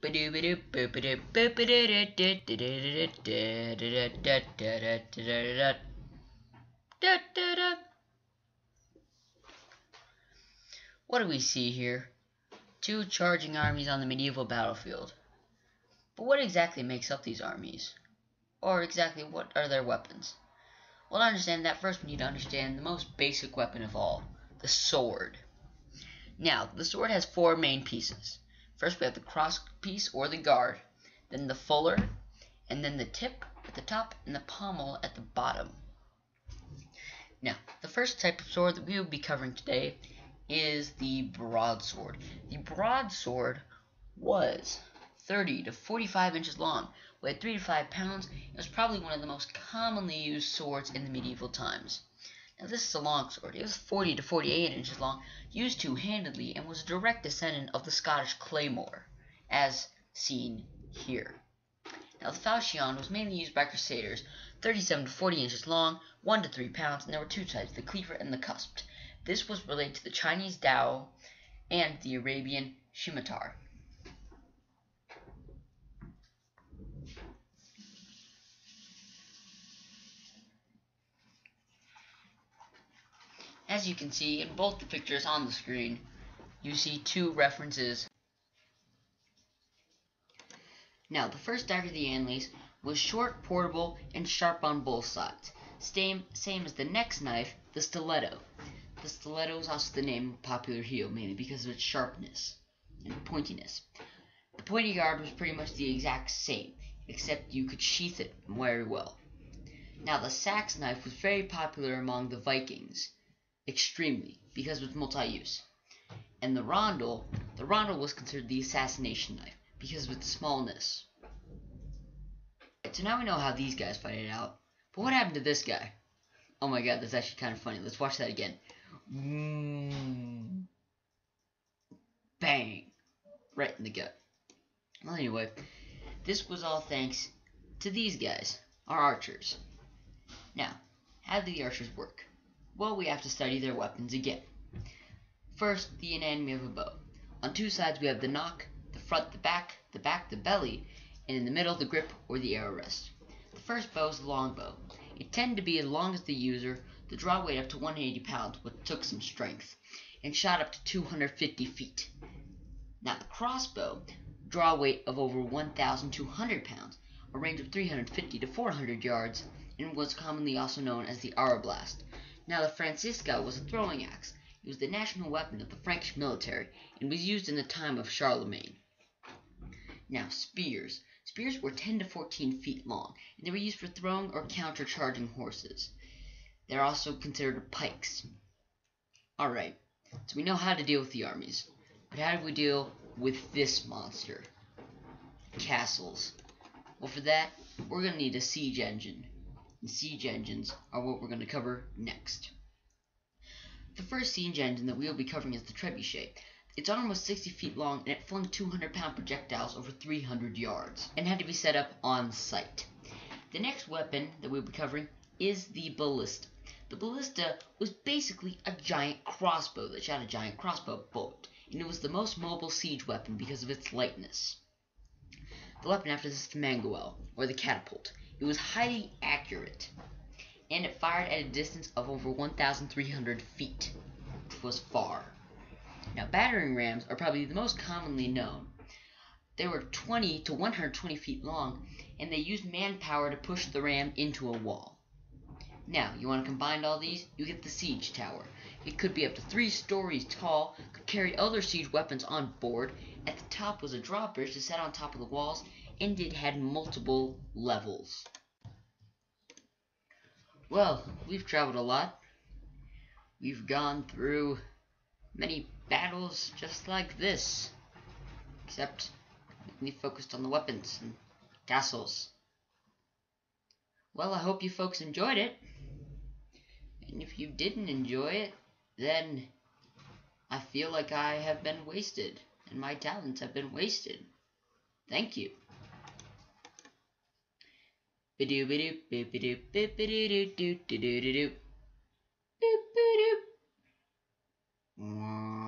What do we see here? Two charging armies on the medieval battlefield. But what exactly makes up these armies? Or exactly what are their weapons? Well, to understand that, first we need to understand the most basic weapon of all, the sword. Now, the sword has four main pieces. First we have the cross piece or the guard, then the fuller, and then the tip at the top and the pommel at the bottom. Now, the first type of sword that we will be covering today is the broadsword. The broadsword was 30 to 45 inches long, weighed 3 to 5 pounds, and was probably one of the most commonly used swords in the medieval times. Now this is a long sword. It was 40 to 48 inches long, used two-handedly, and was a direct descendant of the Scottish claymore, as seen here. Now the falchion was mainly used by crusaders, 37 to 40 inches long, 1 to 3 pounds, and there were two types, the cleaver and the cusped. This was related to the Chinese dao and the Arabian scimitar. As you can see in both the pictures on the screen, you see two references. Now, the first dagger of the Anleys was short, portable, and sharp on both sides. Same as the next knife, the stiletto. The stiletto is also the name of popular heel, mainly because of its sharpness and pointiness. The pointy guard was pretty much the exact same, except you could sheath it very well. Now, the Sax knife was very popular among the Vikings. Extremely, because of its multi-use. And the rondel was considered the assassination knife, because of its smallness. So now we know how these guys fight it out. But what happened to this guy? Oh my god, that's actually kind of funny. Let's watch that again. Bang! Right in the gut. Well, anyway, this was all thanks to these guys, our archers. Now, how do the archers work? Well, we have to study their weapons again. First, the anatomy of a bow. On two sides we have the nock, the front, the back, the belly, and in the middle the grip or the arrow rest. The first bow is the long bow. It tended to be as long as the user, the draw weight up to 180 pounds, which took some strength, and shot up to 250 feet. Now the crossbow, draw weight of over 1,200 pounds, a range of 350 to 400 yards, and was commonly also known as the arrow-blast. Now the Francisca was a throwing axe. It was the national weapon of the Frankish military and was used in the time of Charlemagne. Now spears. Spears were 10 to 14 feet long, and they were used for throwing or counter-charging horses. They're also considered pikes. Alright, so we know how to deal with the armies. But how do we deal with this monster? Castles. Well, for that, we're going to need a siege engine. And siege engines are what we're going to cover next. The first siege engine that we will be covering is the trebuchet. Its arm was 60 feet long and it flung 200-pound projectiles over 300 yards and had to be set up on site. The next weapon that we'll be covering is the ballista. The ballista was basically a giant crossbow that shot a giant crossbow bolt, and it was the most mobile siege weapon because of its lightness. The weapon after this is the manguel, or the catapult. It was highly accurate, and it fired at a distance of over 1,300 feet, which was far. Now, battering rams are probably the most commonly known. They were 20 to 120 feet long, and they used manpower to push the ram into a wall. Now, you want to combine all these? You get the siege tower. It could be up to 3 stories tall, could carry other siege weapons on board. At the top was a drawbridge to set on top of the walls, and it had multiple levels. Well, we've traveled a lot. We've gone through many battles just like this, except we focused on the weapons and castles. Well, I hope you folks enjoyed it, and if you didn't enjoy it, then I feel like I have been wasted, and my talents have been wasted. Thank you. Wow.